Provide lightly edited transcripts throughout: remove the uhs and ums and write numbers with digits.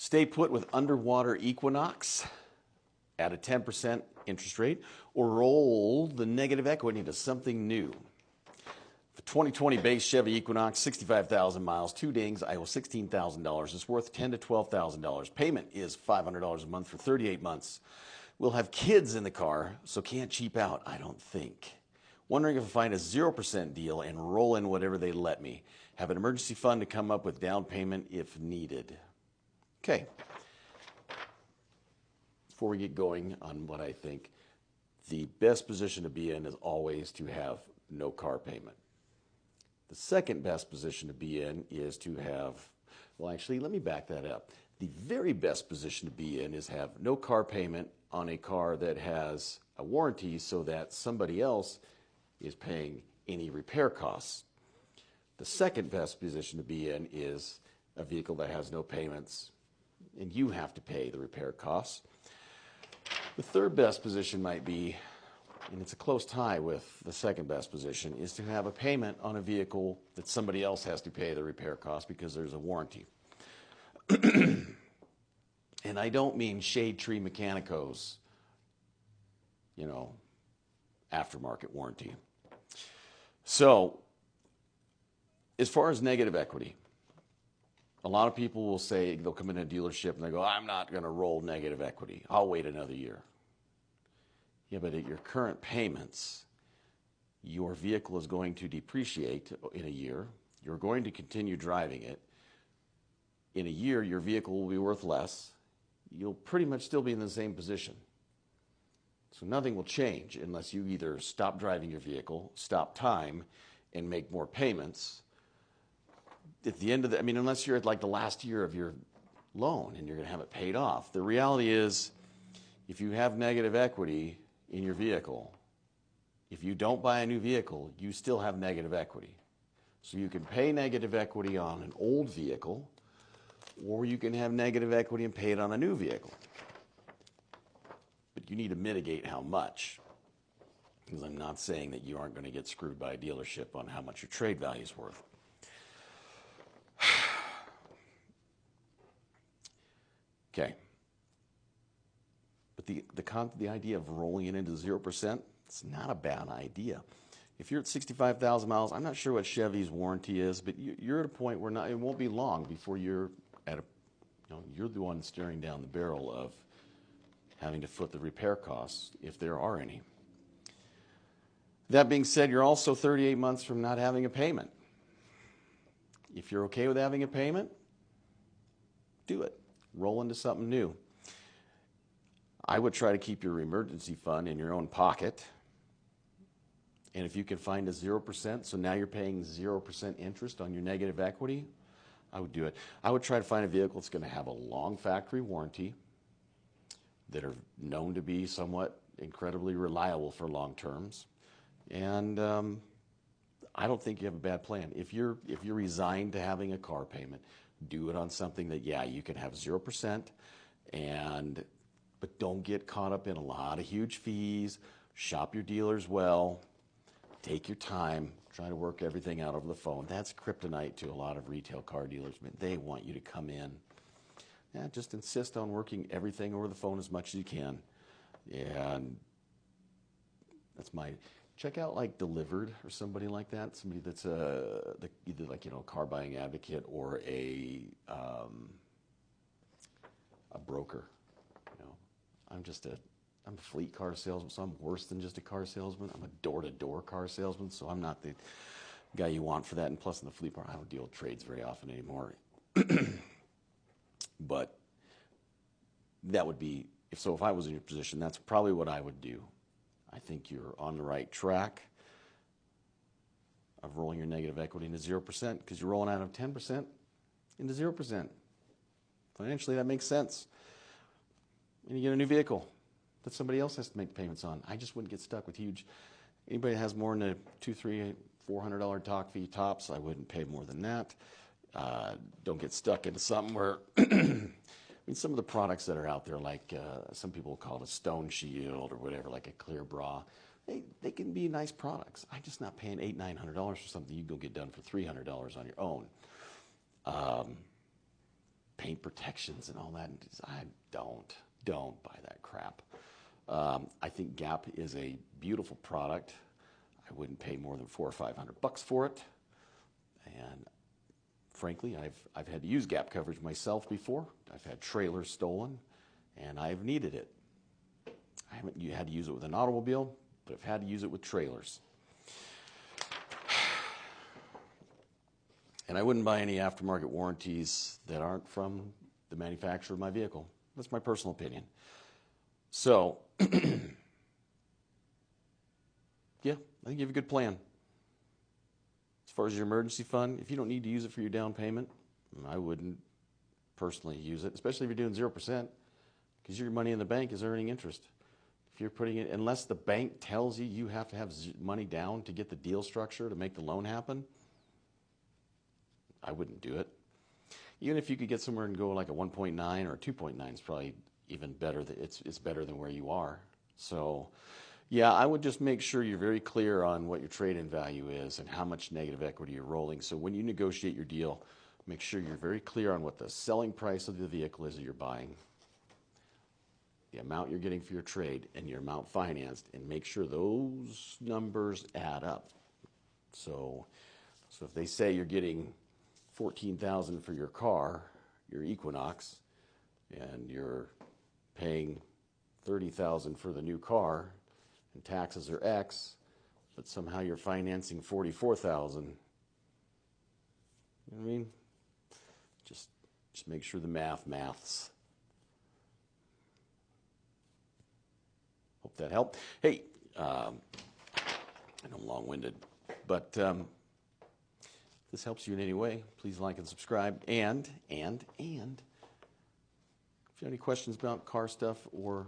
Stay put with underwater equinox at a 10% interest rate, or roll the negative equity into something new. The 2020 base Chevy Equinox, 65,000 miles, 2 dings. I owe $16,000. It's worth $10,000 to $12,000. Payment is $500 a month for 38 months. We'll have kids in the car, so can't cheap out, I don't think. Wondering if I find a 0% deal and roll in whatever they let me. Have an emergency fund to come up with down payment if needed. Okay. Before we get going on what I think, the best position to be in is always to have no car payment. The second best position to be in is to have, well, actually, let me back that up. The very best position to be in is have no car payment on a car that has a warranty so that somebody else is paying any repair costs. The second best position to be in is a vehicle that has no payments and you have to pay the repair costs. The third best position might be, and it's a close tie with the second best position, is to have a payment on a vehicle that somebody else has to pay the repair cost because there's a warranty. And I don't mean Shade Tree Mechanicos, aftermarket warranty. So, as far as negative equity, a lot of people will say, they'll come in a dealership and they go, I'm not going to roll negative equity. I'll wait another year. Yeah, but at your current payments, your vehicle is going to depreciate in a year. You're going to continue driving it. In a year, your vehicle will be worth less. You'll pretty much still be in the same position. So nothing will change unless you either stop driving your vehicle, stop time, and make more payments. At the end of unless you're at like the last year of your loan and you're going to have it paid off. The reality is, if you have negative equity in your vehicle, if you don't buy a new vehicle, you still have negative equity. So you can pay negative equity on an old vehicle, or you can have negative equity and pay it on a new vehicle. But you need to mitigate how much, because I'm not saying that you aren't going to get screwed by a dealership on how much your trade value is worth. Okay. But the idea of rolling it into 0%, it's not a bad idea. If you're at 65,000 miles, I'm not sure what Chevy's warranty is, but you're at a point where it won't be long before you're at you're the one staring down the barrel of having to foot the repair costs, if there are any. That being said, you're also 38 months from not having a payment. If you're okay with having a payment, do it. Roll into something new. I would try to keep your emergency fund in your own pocket. And if you can find a 0%, so now you're paying 0% interest on your negative equity, I would do it. I would try to find a vehicle that's going to have a long factory warranty, that are known to be somewhat incredibly reliable for long terms. And I don't think you have a bad plan. If you're resigned to having a car payment, do it on something that, you can have 0%, but don't get caught up in a lot of huge fees. Shop your dealers well. Take your time. Try to work everything out over the phone. That's kryptonite to a lot of retail car dealers. They want you to come in. Just insist on working everything over the phone as much as you can. And that's check out like Delivered or somebody like that. Somebody that's either like, a car buying advocate or a broker. I'm a fleet car salesman, so I'm worse than just a car salesman. I'm a door-to-door car salesman, so I'm not the guy you want for that. And plus, in the fleet part, I don't deal with trades very often anymore. But that would be, if I was in your position, that's probably what I would do. I think you're on the right track of rolling your negative equity into 0%, because you're rolling out of 10% into 0%. Financially, that makes sense. And you get a new vehicle that somebody else has to make payments on. I just wouldn't get stuck with anybody that has more than a $200, $300, $400 doc fee tops, I wouldn't pay more than that. Don't get stuck into something where, some of the products that are out there, like some people call it a Stone Shield or whatever, like a Clear Bra, they can be nice products. I'm just not paying $800, $900 for something you can go get done for $300 on your own. paint protections and all that. I don't buy that crap. I think Gap is a beautiful product. I wouldn't pay more than $400 or $500 for it. And frankly, I've had to use Gap coverage myself before. I've had trailers stolen, and I've needed it. I haven't had to use it with an automobile, but I've had to use it with trailers. And I wouldn't buy any aftermarket warranties that aren't from the manufacturer of my vehicle. That's my personal opinion. So, yeah, I think you have a good plan. As far as your emergency fund, if you don't need to use it for your down payment, I wouldn't personally use it, especially if you're doing 0%, because your money in the bank is earning interest. If you're putting it, unless the bank tells you you have to have money down to get the deal structure to make the loan happen, I wouldn't do it. Even if you could get somewhere and go like a 1.9 or a 2.9 is probably even better. It's better than where you are. So, yeah, I would just make sure you're very clear on what your trade-in value is and how much negative equity you're rolling. So when you negotiate your deal, make sure you're very clear on what the selling price of the vehicle is that you're buying, the amount you're getting for your trade, and your amount financed, and make sure those numbers add up. So if they say you're getting $14,000 for your car, your Equinox, and you're paying $30,000 for the new car, and taxes are X, but somehow you're financing $44,000. You know what I mean? Just make sure the maths. Hope that helped. Hey, I know I'm long-winded, but if this helps you in any way, please like and subscribe. And if you have any questions about car stuff or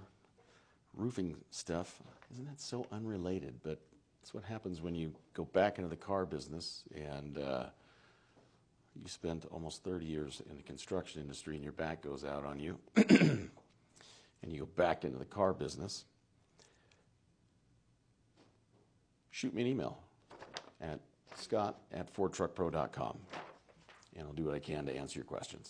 roofing stuff, isn't that so unrelated? But that's what happens when you go back into the car business and you spent almost 30 years in the construction industry and your back goes out on you and you go back into the car business. Shoot me an email at scott@fordtruckpro.com, and I'll do what I can to answer your questions.